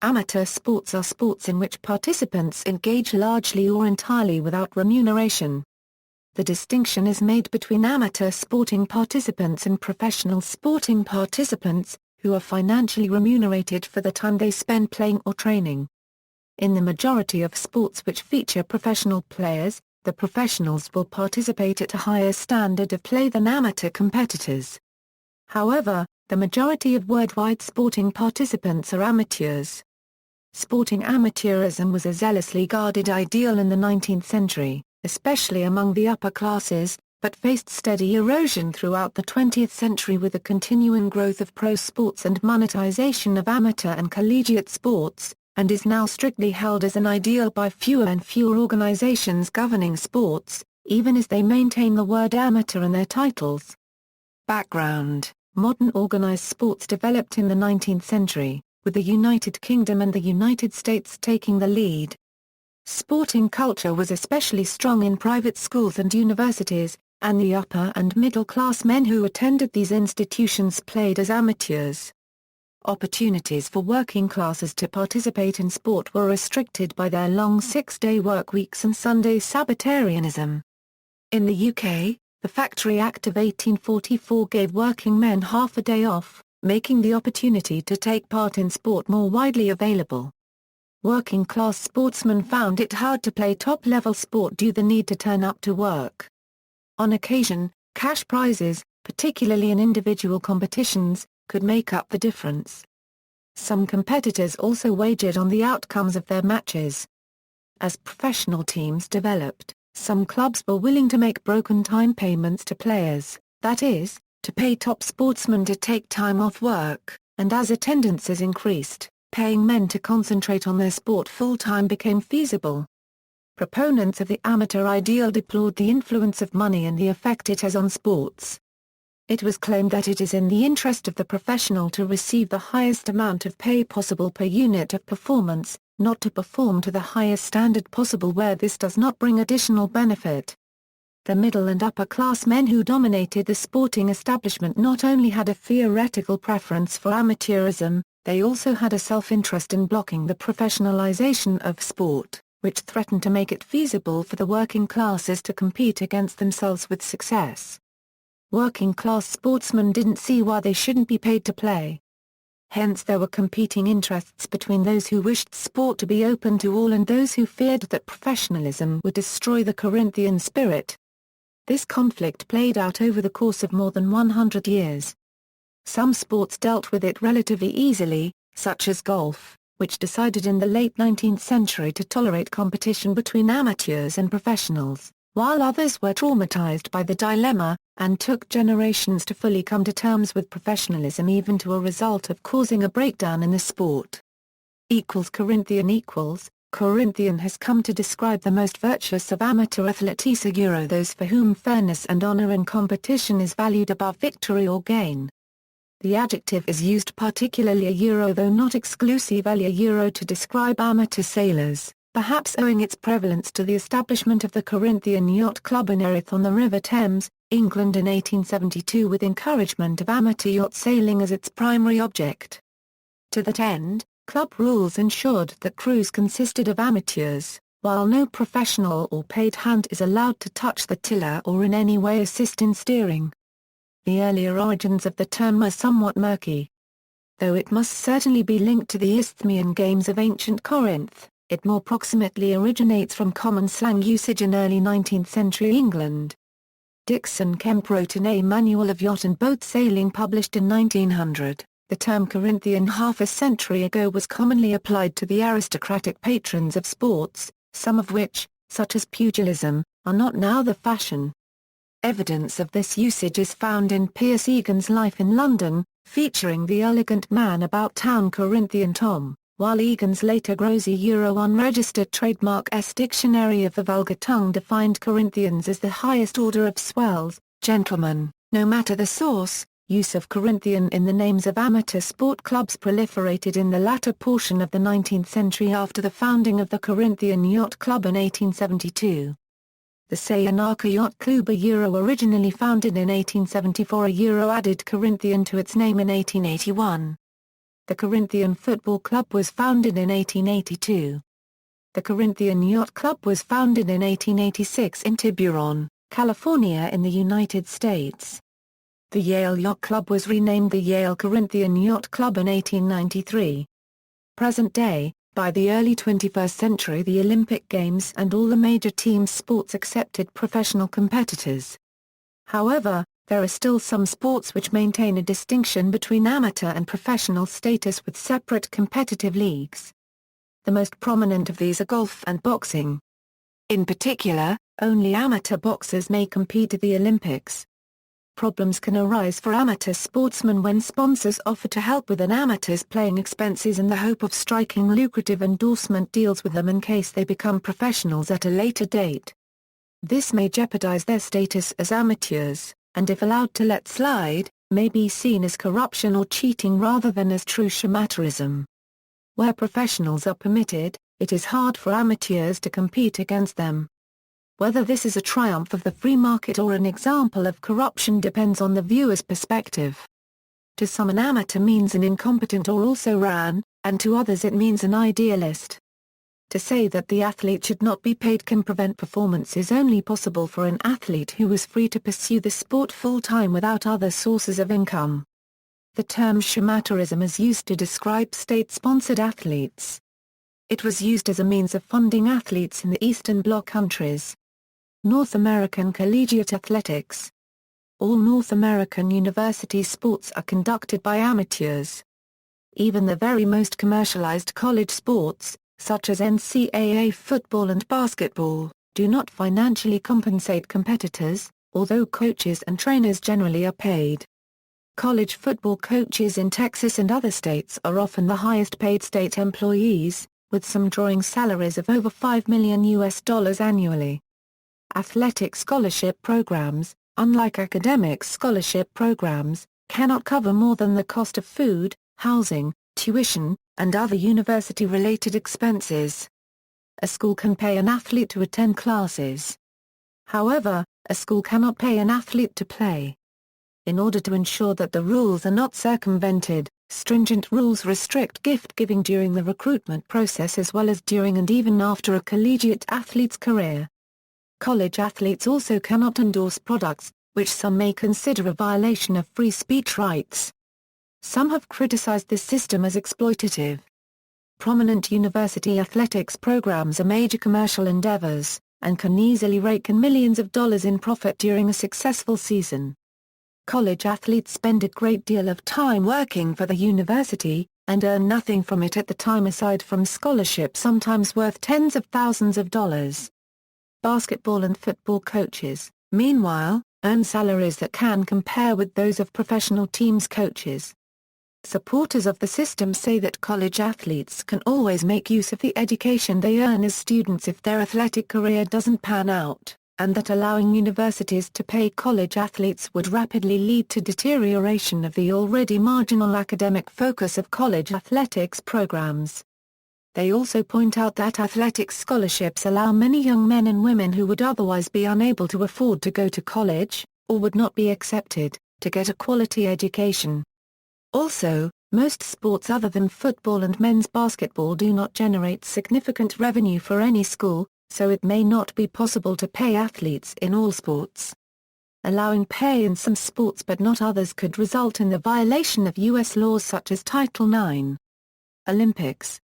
Amateur sports are sports in which participants engage largely or entirely without remuneration. The distinction is made between amateur sporting participants and professional sporting participants, who are financially remunerated for the time they spend playing or training. In the majority of sports which feature professional players, the professionals will participate at a higher standard of play than amateur competitors. However, the majority of worldwide sporting participants are amateurs. Sporting amateurism was a zealously guarded ideal in the 19th century, especially among the upper classes, but faced steady erosion throughout the 20th century with the continuing growth of pro sports and monetisation of amateur and collegiate sports, and is now strictly held as an ideal by fewer and fewer organisations governing sports, even as they maintain the word amateur in their titles. Background: modern organised sports developed in the 19th century, with the United Kingdom and the United States taking the lead. Sporting culture was especially strong in private schools and universities, and the upper and middle-class men who attended these institutions played as amateurs. Opportunities for working classes to participate in sport were restricted by their long six-day work weeks and Sunday Sabbatarianism. In the UK, the Factory Act of 1844 gave working men half a day off, making the opportunity to take part in sport more widely available. Working-class sportsmen found it hard to play top-level sport due to the need to turn up to work. On occasion, cash prizes, particularly in individual competitions, could make up the difference. Some competitors also wagered on the outcomes of their matches. As professional teams developed, some clubs were willing to make broken time payments to players, that is, to pay top sportsmen to take time off work, and as attendances increased, paying men to concentrate on their sport full-time became feasible. Proponents of the amateur ideal deplored the influence of money and the effect it has on sports. It was claimed that it is in the interest of the professional to receive the highest amount of pay possible per unit of performance, not to perform to the highest standard possible where this does not bring additional benefit. The middle and upper class men who dominated the sporting establishment not only had a theoretical preference for amateurism, they also had a self-interest in blocking the professionalization of sport, which threatened to make it feasible for the working classes to compete against themselves with success. Working-class sportsmen didn't see why they shouldn't be paid to play. Hence there were competing interests between those who wished sport to be open to all and those who feared that professionalism would destroy the Corinthian spirit. This conflict played out over the course of more than 100 years. Some sports dealt with it relatively easily, such as golf, which decided in the late 19th century to tolerate competition between amateurs and professionals, while others were traumatized by the dilemma, and took generations to fully come to terms with professionalism even to a result of causing a breakdown in the sport. Corinthian has come to describe the most virtuous of amateur athletes, those for whom fairness and honor in competition is valued above victory or gain. The adjective is used particularly though not exclusively to describe amateur sailors, perhaps owing its prevalence to the establishment of the Corinthian Yacht Club in Erith on the River Thames, England in 1872 with encouragement of amateur yacht sailing as its primary object. To that end, club rules ensured that crews consisted of amateurs, while no professional or paid hand is allowed to touch the tiller or in any way assist in steering. The earlier origins of the term are somewhat murky. Though it must certainly be linked to the Isthmian games of ancient Corinth, it more proximately originates from common slang usage in early 19th century England. Dixon Kemp wrote in A Manual of Yacht and Boat Sailing published in 1900. The term Corinthian half a century ago was commonly applied to the aristocratic patrons of sports, some of which, such as pugilism, are not now the fashion. Evidence of this usage is found in Piers Egan's Life in London, featuring the elegant man about town Corinthian Tom, while Egan's later Grosy unregistered trademark S Dictionary of the Vulgar Tongue defined Corinthians as the highest order of swells, gentlemen, no matter the source. Use of Corinthian in the names of amateur sport clubs proliferated in the latter portion of the 19th century after the founding of the Corinthian Yacht Club in 1872. The Sayonaka Yacht Club originally founded in 1874 added Corinthian to its name in 1881. The Corinthian Football Club was founded in 1882. The Corinthian Yacht Club was founded in 1886 in Tiburon, California in the United States. The Yale Yacht Club was renamed the Yale Corinthian Yacht Club in 1893. Present day, by the early 21st century the Olympic Games and all the major team sports accepted professional competitors. However, there are still some sports which maintain a distinction between amateur and professional status with separate competitive leagues. The most prominent of these are golf and boxing. In particular, only amateur boxers may compete at the Olympics. Problems can arise for amateur sportsmen when sponsors offer to help with an amateur's playing expenses in the hope of striking lucrative endorsement deals with them in case they become professionals at a later date. This may jeopardize their status as amateurs, and if allowed to let slide, may be seen as corruption or cheating rather than as true amateurism. Where professionals are permitted, it is hard for amateurs to compete against them. Whether this is a triumph of the free market or an example of corruption depends on the viewer's perspective. To some an amateur means an incompetent or also-ran, and to others it means an idealist. To say that the athlete should not be paid can prevent performance is only possible for an athlete who is free to pursue the sport full-time without other sources of income. The term amateurism is used to describe state-sponsored athletes. It was used as a means of funding athletes in the Eastern Bloc countries. North American Collegiate Athletics. All North American university sports are conducted by amateurs. Even the very most commercialized college sports, such as NCAA football and basketball, do not financially compensate competitors, although coaches and trainers generally are paid. College football coaches in Texas and other states are often the highest paid state employees, with some drawing salaries of over $5 million annually. Athletic scholarship programs, unlike academic scholarship programs, cannot cover more than the cost of food, housing, tuition, and other university-related expenses. A school can pay an athlete to attend classes. However, a school cannot pay an athlete to play. In order to ensure that the rules are not circumvented, stringent rules restrict gift-giving during the recruitment process as well as during and even after a collegiate athlete's career. College athletes also cannot endorse products, which some may consider a violation of free speech rights. Some have criticized this system as exploitative. Prominent university athletics programs are major commercial endeavors, and can easily rake in millions of dollars in profit during a successful season. College athletes spend a great deal of time working for the university, and earn nothing from it at the time aside from scholarships sometimes worth tens of thousands of dollars. Basketball and football coaches, meanwhile, earn salaries that can compare with those of professional teams' coaches. Supporters of the system say that college athletes can always make use of the education they earn as students if their athletic career doesn't pan out, and that allowing universities to pay college athletes would rapidly lead to deterioration of the already marginal academic focus of college athletics programs. They also point out that athletic scholarships allow many young men and women who would otherwise be unable to afford to go to college, or would not be accepted, to get a quality education. Also, most sports other than football and men's basketball do not generate significant revenue for any school, so it may not be possible to pay athletes in all sports. Allowing pay in some sports but not others could result in the violation of U.S. laws such as Title IX. Olympics.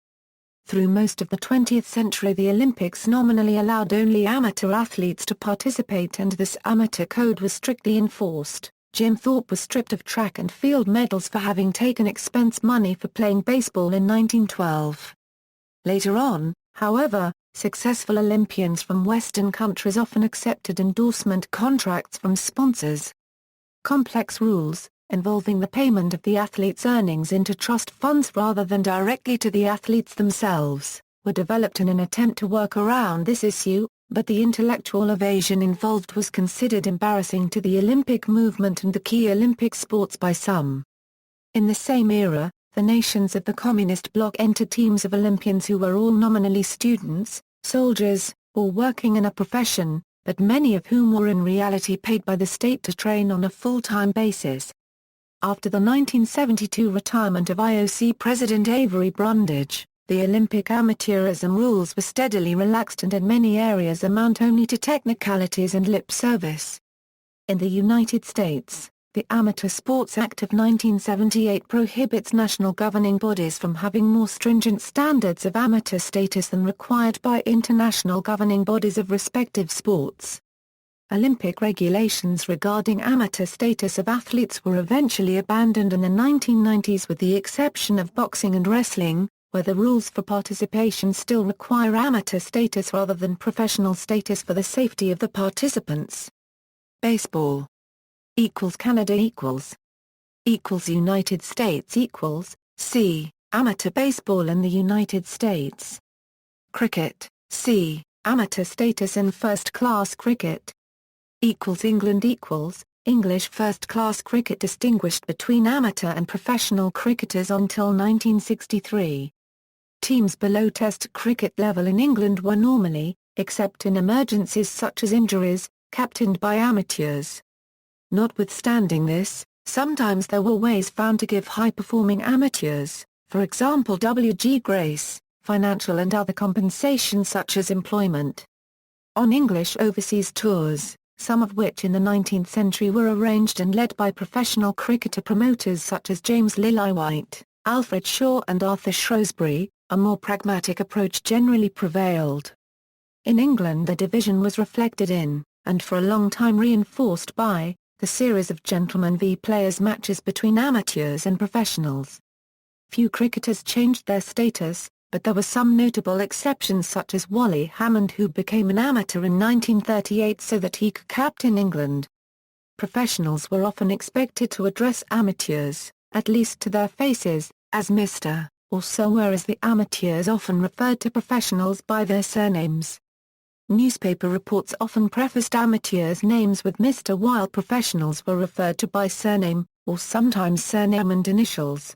Through most of the 20th century the Olympics nominally allowed only amateur athletes to participate and this amateur code was strictly enforced. Jim Thorpe was stripped of track and field medals for having taken expense money for playing baseball in 1912. Later on, however, successful Olympians from Western countries often accepted endorsement contracts from sponsors. Complex rules, involving the payment of the athletes' earnings into trust funds rather than directly to the athletes themselves, were developed in an attempt to work around this issue, but the intellectual evasion involved was considered embarrassing to the Olympic movement and the key Olympic sports by some. In the same era, the nations of the Communist bloc entered teams of Olympians who were all nominally students, soldiers, or working in a profession, but many of whom were in reality paid by the state to train on a full-time basis. After the 1972 retirement of IOC President Avery Brundage, the Olympic amateurism rules were steadily relaxed and in many areas amount only to technicalities and lip service. In the United States, the Amateur Sports Act of 1978 prohibits national governing bodies from having more stringent standards of amateur status than required by international governing bodies of respective sports. Olympic regulations regarding amateur status of athletes were eventually abandoned in the 1990s with the exception of boxing and wrestling, where the rules for participation still require amateur status rather than professional status for the safety of the participants. Baseball Canada United States C. Amateur baseball in the United States. Cricket C. Amateur status in first-class cricket. England English first-class cricket distinguished between amateur and professional cricketers until 1963. Teams below Test cricket level in England were normally, except in emergencies such as injuries, captained by amateurs. Notwithstanding this, sometimes there were ways found to give high-performing amateurs, for example W.G. Grace, financial and other compensation such as employment. On English overseas tours, some of which in the 19th century were arranged and led by professional cricketer promoters such as James Lillywhite, Alfred Shaw and Arthur Shrewsbury, a more pragmatic approach generally prevailed. In England the division was reflected in, and for a long time reinforced by, the series of gentlemen v players matches between amateurs and professionals. Few cricketers changed their status, but there were some notable exceptions such as Wally Hammond who became an amateur in 1938 so that he could captain England. Professionals were often expected to address amateurs, at least to their faces, as Mr. or Sir, whereas the amateurs often referred to professionals by their surnames. Newspaper reports often prefaced amateurs' names with Mr. while professionals were referred to by surname, or sometimes surname and initials.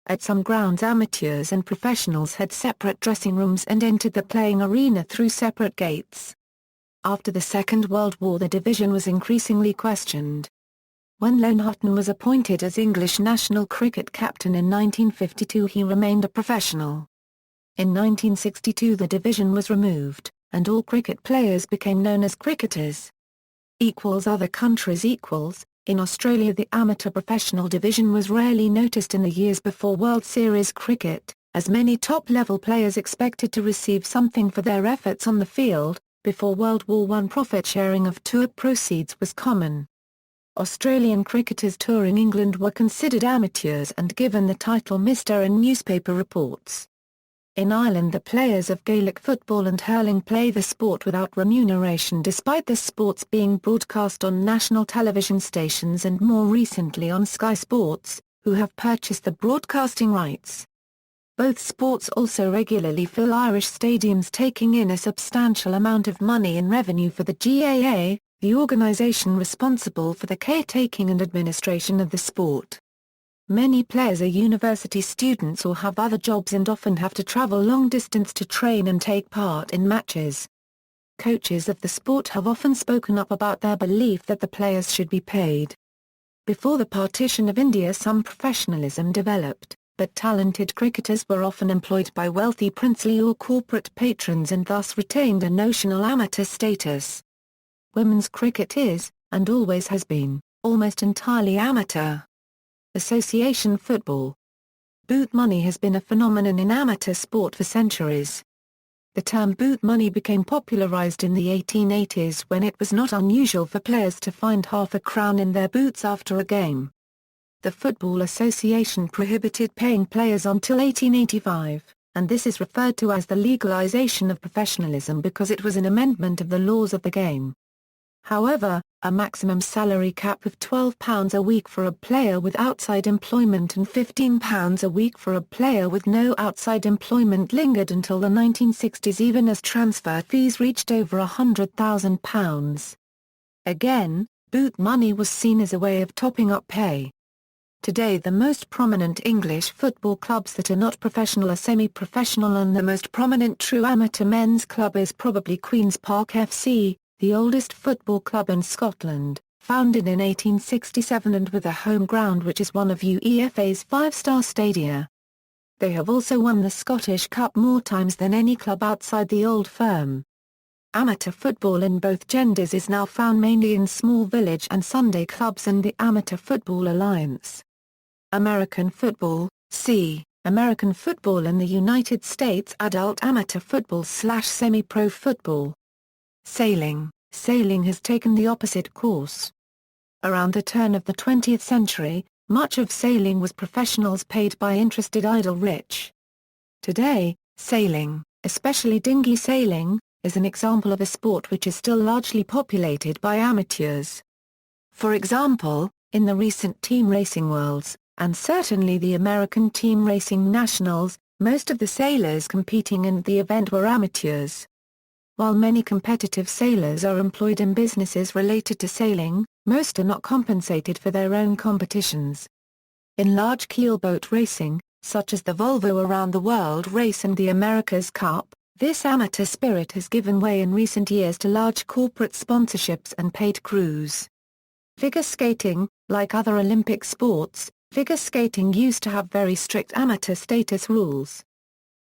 At some grounds amateurs and professionals had separate dressing rooms and entered the playing arena through separate gates. After the Second World War the division was increasingly questioned. When Lone Hutton was appointed as English national cricket captain in 1952 he remained a professional. In 1962 the division was removed, and all cricket players became known as cricketers. Other countries In Australia the amateur-professional division was rarely noticed in the years before World Series cricket, as many top-level players expected to receive something for their efforts on the field. Before World War I profit-sharing of tour proceeds was common. Australian cricketers touring England were considered amateurs and given the title Mr. in newspaper reports. In Ireland the players of Gaelic football and hurling play the sport without remuneration despite the sports being broadcast on national television stations and more recently on Sky Sports, who have purchased the broadcasting rights. Both sports also regularly fill Irish stadiums taking in a substantial amount of money in revenue for the GAA, the organisation responsible for the caretaking and administration of the sport. Many players are university students or have other jobs and often have to travel long distance to train and take part in matches. Coaches of the sport have often spoken up about their belief that the players should be paid. Before the partition of India some professionalism developed, but talented cricketers were often employed by wealthy princely or corporate patrons and thus retained a notional amateur status. Women's cricket is, and always has been, almost entirely amateur. Association football. Boot money has been a phenomenon in amateur sport for centuries. The term boot money became popularized in the 1880s when it was not unusual for players to find half a crown in their boots after a game. The Football Association prohibited paying players until 1885, and this is referred to as the legalization of professionalism because it was an amendment of the laws of the game. However, a maximum salary cap of £12 a week for a player with outside employment and £15 a week for a player with no outside employment lingered until the 1960s even as transfer fees reached over £100,000. Again, boot money was seen as a way of topping up pay. Today the most prominent English football clubs that are not professional are semi-professional and the most prominent true amateur men's club is probably Queen's Park FC, the oldest football club in Scotland, founded in 1867 and with a home ground which is one of UEFA's five-star stadia. They have also won the Scottish Cup more times than any club outside the Old Firm. Amateur football in both genders is now found mainly in small village and Sunday clubs and the Amateur Football Alliance. American football, c. American football in the United States. Adult amateur football/semi-pro football. Sailing. Sailing has taken the opposite course. Around the turn of the 20th century, much of sailing was professionals paid by interested idle rich. Today, sailing, especially dinghy sailing, is an example of a sport which is still largely populated by amateurs. For example, in the recent team racing worlds, and certainly the American team racing nationals, most of the sailors competing in the event were amateurs. While many competitive sailors are employed in businesses related to sailing, most are not compensated for their own competitions. In large keelboat racing, such as the Volvo Around the World race and the America's Cup, this amateur spirit has given way in recent years to large corporate sponsorships and paid crews. Figure skating, like other Olympic sports, figure skating used to have very strict amateur status rules.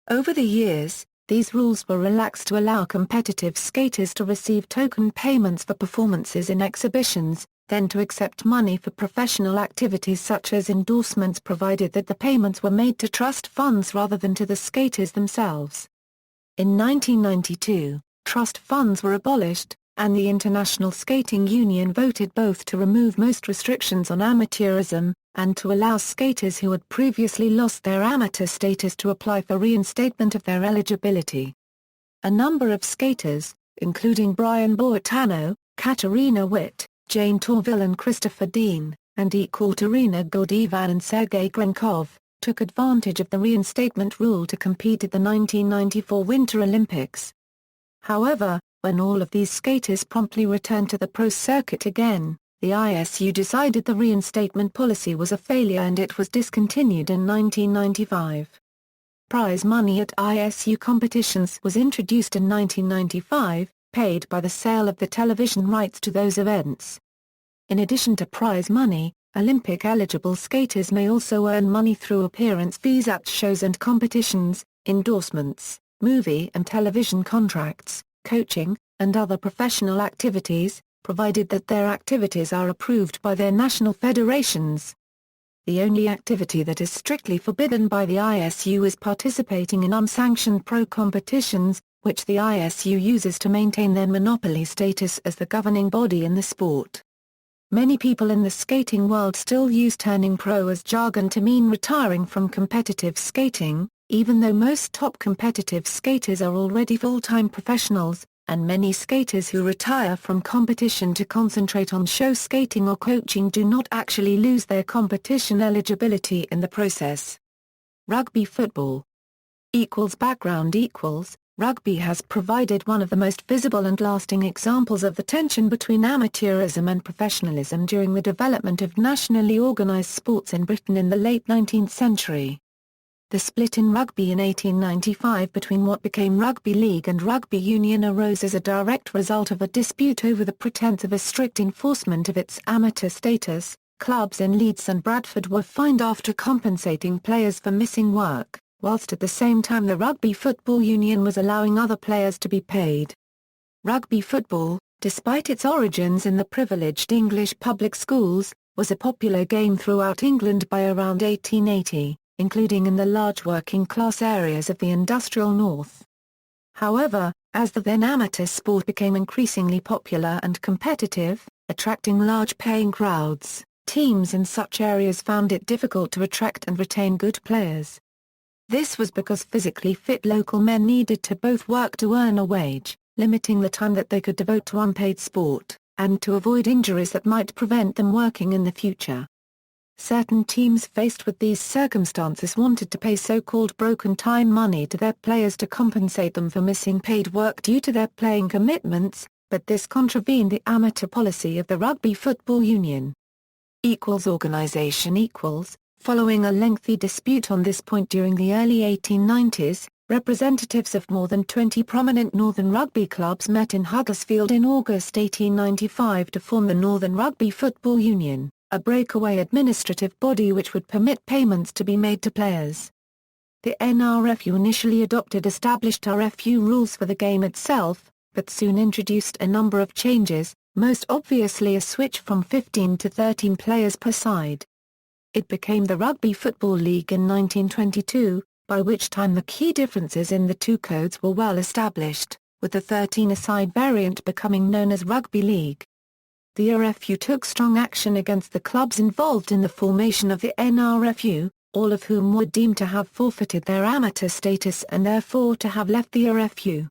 Over the years, these rules were relaxed to allow competitive skaters to receive token payments for performances in exhibitions, then to accept money for professional activities such as endorsements, provided that the payments were made to trust funds rather than to the skaters themselves. In 1992, trust funds were abolished, and the International Skating Union voted both to remove most restrictions on amateurism, and to allow skaters who had previously lost their amateur status to apply for reinstatement of their eligibility. A number of skaters, including Brian Boitano, Katarina Witt, Jane Torville and Christopher Dean, and Ekaterina Gordieva and Sergei Grenkov, took advantage of the reinstatement rule to compete at the 1994 Winter Olympics. However, when all of these skaters promptly returned to the pro circuit again, the ISU decided the reinstatement policy was a failure and it was discontinued in 1995. Prize money at ISU competitions was introduced in 1995, paid by the sale of the television rights to those events. In addition to prize money, Olympic-eligible skaters may also earn money through appearance fees at shows and competitions, endorsements, movie and television contracts, coaching, and other professional activities, provided that their activities are approved by their national federations. The only activity that is strictly forbidden by the ISU is participating in unsanctioned pro competitions, which the ISU uses to maintain their monopoly status as the governing body in the sport. Many people in the skating world still use turning pro as jargon to mean retiring from competitive skating, even though most top competitive skaters are already full-time professionals, and many skaters who retire from competition to concentrate on show skating or coaching do not actually lose their competition eligibility in the process. Rugby football. Background Rugby has provided one of the most visible and lasting examples of the tension between amateurism and professionalism during the development of nationally organised sports in Britain in the late 19th century. The split in rugby in 1895 between what became Rugby League and Rugby Union arose as a direct result of a dispute over the pretense of a strict enforcement of its amateur status. Clubs in Leeds and Bradford were fined after compensating players for missing work, whilst at the same time the Rugby Football Union was allowing other players to be paid. Rugby football, despite its origins in the privileged English public schools, was a popular game throughout England by around 1880, including in the large working-class areas of the industrial north. However, as the then amateur sport became increasingly popular and competitive, attracting large paying crowds, teams in such areas found it difficult to attract and retain good players. This was because physically fit local men needed to both work to earn a wage, limiting the time that they could devote to unpaid sport, and to avoid injuries that might prevent them working in the future. Certain teams faced with these circumstances wanted to pay so-called broken time money to their players to compensate them for missing paid work due to their playing commitments, but this contravened the amateur policy of the Rugby Football Union. Organisation. Following a lengthy dispute on this point during the early 1890s, representatives of more than 20 prominent Northern rugby clubs met in Huddersfield in August 1895 to form the Northern Rugby Football Union, a breakaway administrative body which would permit payments to be made to players. The NRFU initially adopted established RFU rules for the game itself, but soon introduced a number of changes, most obviously a switch from 15 to 13 players per side. It became the Rugby Football League in 1922, by which time the key differences in the two codes were well established, with the 13-a-side variant becoming known as Rugby League. The RFU took strong action against the clubs involved in the formation of the NRFU, all of whom were deemed to have forfeited their amateur status and therefore to have left the RFU.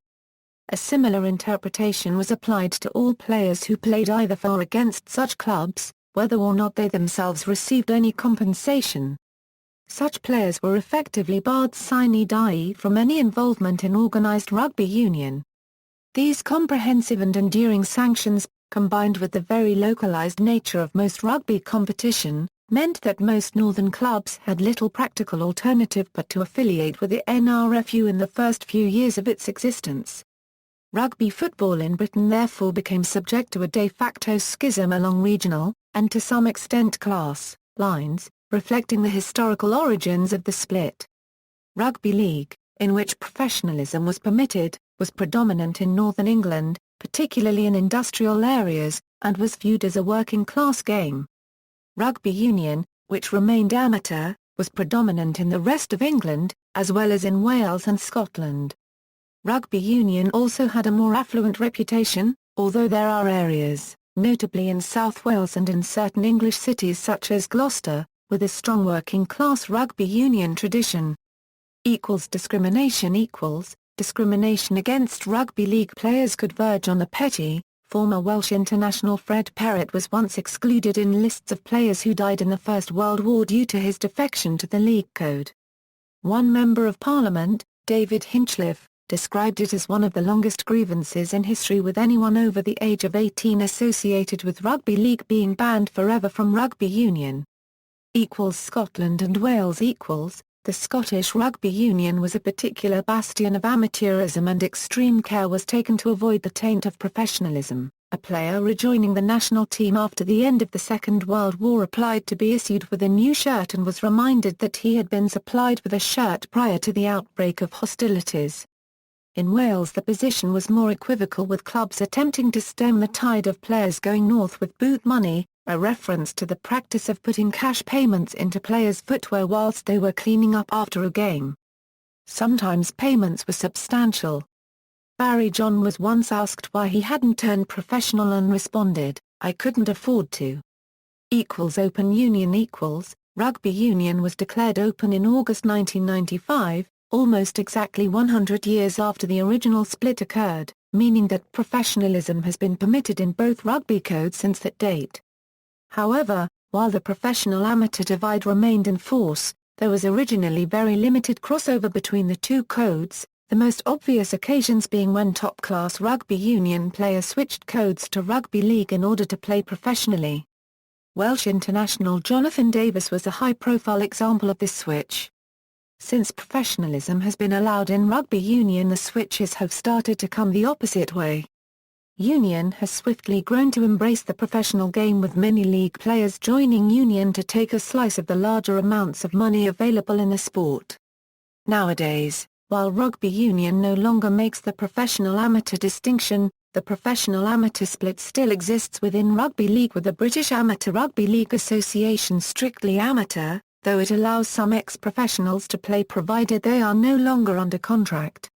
A similar interpretation was applied to all players who played either for or against such clubs, whether or not they themselves received any compensation. Such players were effectively barred sine die from any involvement in organised rugby union. These comprehensive and enduring sanctions, combined with the very localised nature of most rugby competition, meant that most northern clubs had little practical alternative but to affiliate with the NRFU in the first few years of its existence. Rugby football in Britain therefore became subject to a de facto schism along regional, and to some extent class, lines, reflecting the historical origins of the split. Rugby league, in which professionalism was permitted, was predominant in northern England, particularly in industrial areas, and was viewed as a working-class game. Rugby union, which remained amateur, was predominant in the rest of England, as well as in Wales and Scotland. Rugby union also had a more affluent reputation, although there are areas, notably in South Wales and in certain English cities such as Gloucester, with a strong working-class rugby union tradition. Discrimination discrimination against rugby league players could verge on the petty. Former Welsh international Fred Perrett was once excluded in lists of players who died in the First World War due to his defection to the league code. One Member of Parliament, David Hinchliffe, described it as one of the longest grievances in history, with anyone over the age of 18 associated with rugby league being banned forever from rugby union. Scotland and Wales The Scottish Rugby Union was a particular bastion of amateurism, and extreme care was taken to avoid the taint of professionalism. A player rejoining the national team after the end of the Second World War applied to be issued with a new shirt and was reminded that he had been supplied with a shirt prior to the outbreak of hostilities. In Wales the position was more equivocal, with clubs attempting to stem the tide of players going north with boot money, a reference to the practice of putting cash payments into players' footwear whilst they were cleaning up after a game. Sometimes payments were substantial. Barry John was once asked why he hadn't turned professional and responded, "I couldn't afford to." Open union Rugby union was declared open in August 1995, almost exactly 100 years after the original split occurred, meaning that professionalism has been permitted in both rugby codes since that date. However, while the professional-amateur divide remained in force, there was originally very limited crossover between the two codes, the most obvious occasions being when top-class rugby union players switched codes to rugby league in order to play professionally. Welsh international Jonathan Davies was a high-profile example of this switch. Since professionalism has been allowed in rugby union, the switches have started to come the opposite way. Union has swiftly grown to embrace the professional game, with many league players joining Union to take a slice of the larger amounts of money available in the sport. Nowadays, while rugby union no longer makes the professional-amateur distinction, the professional-amateur split still exists within rugby league, with the British Amateur Rugby League Association strictly amateur, though it allows some ex-professionals to play provided they are no longer under contract.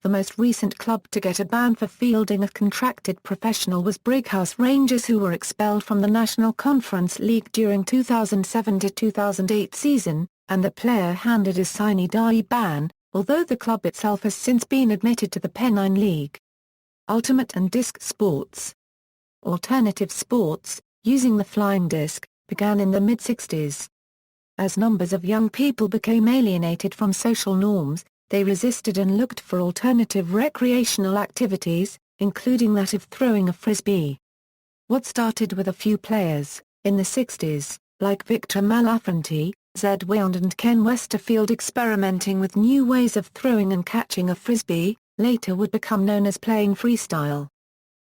The most recent club to get a ban for fielding a contracted professional was Brighouse Rangers, who were expelled from the National Conference League during 2007-2008 season, and the player handed a sine die ban, although the club itself has since been admitted to the Pennine League. Ultimate and disc sports. Alternative sports, using the flying disc, began in the mid-60s. As numbers of young people became alienated from social norms, they resisted and looked for alternative recreational activities, including that of throwing a frisbee. What started with a few players, in the 60s, like Victor Malafanti, Z. Wyand and Ken Westerfield experimenting with new ways of throwing and catching a frisbee, later would become known as playing freestyle.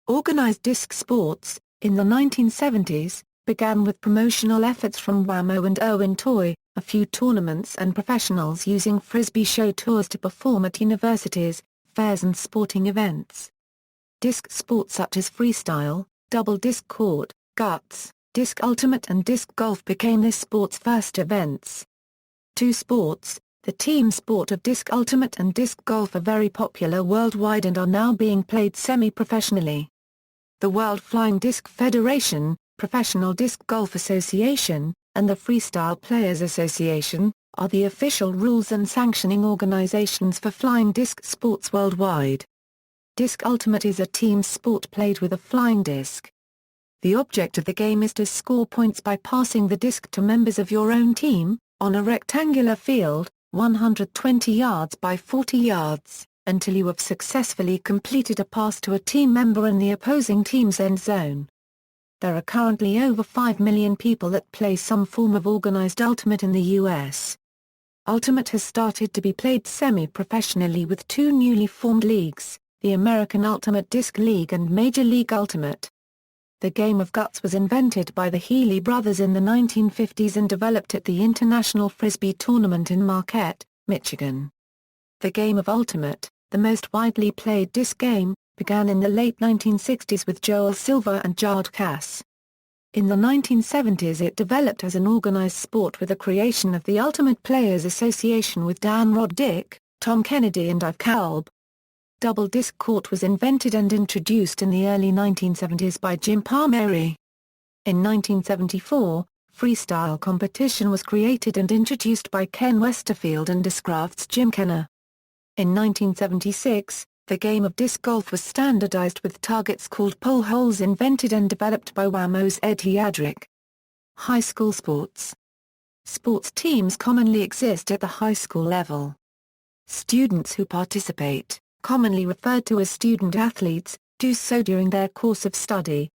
Organized disc sports, in the 1970s, began with promotional efforts from Wham-O and Irwin Toy, a few tournaments and professionals using frisbee show tours to perform at universities, fairs and sporting events. Disc sports such as freestyle, double disc court, guts, disc ultimate and disc golf became this sport's first events. Two sports, the team sport of disc ultimate and disc golf, are very popular worldwide and are now being played semi-professionally. The World Flying Disc Federation, Professional Disc Golf Association, and the Freestyle Players Association, are the official rules and sanctioning organizations for flying disc sports worldwide. Disc ultimate is a team sport played with a flying disc. The object of the game is to score points by passing the disc to members of your own team, on a rectangular field, 120 yards by 40 yards, until you have successfully completed a pass to a team member in the opposing team's end zone. There are currently over 5 million people that play some form of organized ultimate in the U.S. Ultimate has started to be played semi-professionally with two newly formed leagues, the American Ultimate Disc League and Major League Ultimate. The game of guts was invented by the Healy brothers in the 1950s and developed at the International Frisbee Tournament in Marquette, Michigan. The game of ultimate, the most widely played disc game, began in the late 1960s with Joel Silver and Jard Cass. In the 1970s it developed as an organized sport with the creation of the Ultimate Players Association with Dan Roddick, Tom Kennedy and Ive Kalb. Double disc court was invented and introduced in the early 1970s by Jim Palmieri. In 1974, freestyle competition was created and introduced by Ken Westerfield and Discraft's Jim Kenner. In 1976, the game of disc golf was standardized with targets called pole holes invented and developed by Wham-O's Ed Hiadrick. High school sports. Sports teams commonly exist at the high school level. Students who participate, commonly referred to as student athletes, do so during their course of study.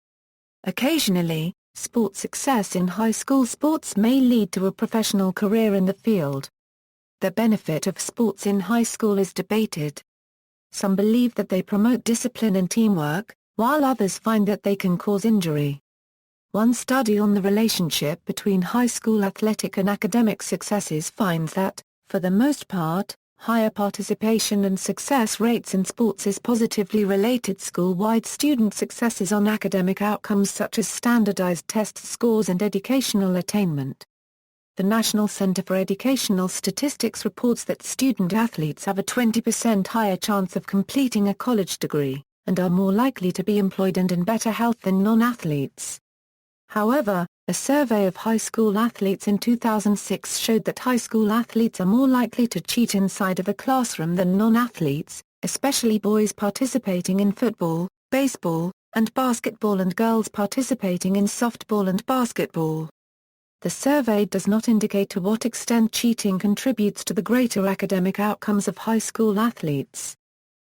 Occasionally, sports success in high school sports may lead to a professional career in the field. The benefit of sports in high school is debated. Some believe that they promote discipline and teamwork, while others find that they can cause injury. One study on the relationship between high school athletic and academic successes finds that, for the most part, higher participation and success rates in sports is positively related school-wide student successes on academic outcomes such as standardized test scores and educational attainment. The National Center for Educational Statistics reports that student athletes have a 20% higher chance of completing a college degree, and are more likely to be employed and in better health than non-athletes. However, a survey of high school athletes in 2006 showed that high school athletes are more likely to cheat inside of a classroom than non-athletes, especially boys participating in football, baseball, and basketball and girls participating in softball and basketball. The survey does not indicate to what extent cheating contributes to the greater academic outcomes of high school athletes.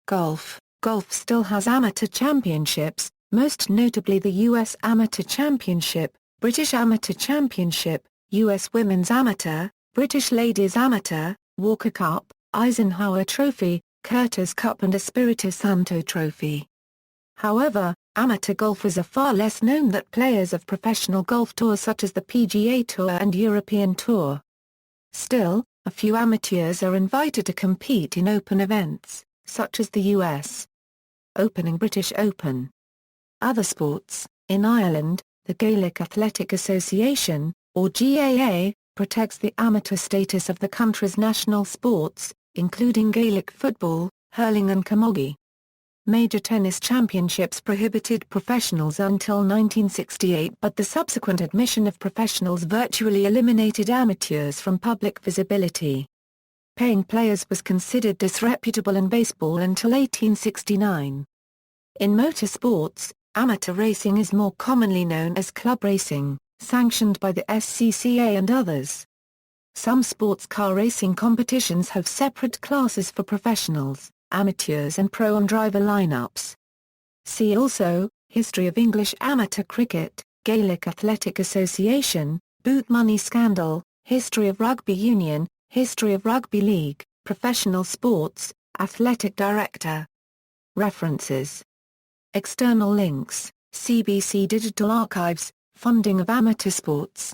Golf. Golf still has amateur championships, most notably the U.S. Amateur Championship, British Amateur Championship, U.S. Women's Amateur, British Ladies Amateur, Walker Cup, Eisenhower Trophy, Curtis Cup and Espiritu Santo Trophy. However, amateur golfers are far less known than players of professional golf tours such as the PGA Tour and European Tour. Still, a few amateurs are invited to compete in open events, such as the U.S. Open and British Open. Other sports. In Ireland, the Gaelic Athletic Association, or GAA, protects the amateur status of the country's national sports, including Gaelic football, hurling and camogie. Major tennis championships prohibited professionals until 1968, but the subsequent admission of professionals virtually eliminated amateurs from public visibility. Paying players was considered disreputable in baseball until 1869. In motorsports, amateur racing is more commonly known as club racing, sanctioned by the SCCA and others. Some sports car racing competitions have separate classes for professionals, amateurs and pro and driver lineups. See also, History of English Amateur Cricket, Gaelic Athletic Association, Boot Money Scandal, History of Rugby Union, History of Rugby League, Professional Sports, Athletic Director. References. External links, CBC Digital Archives, Funding of Amateur Sports.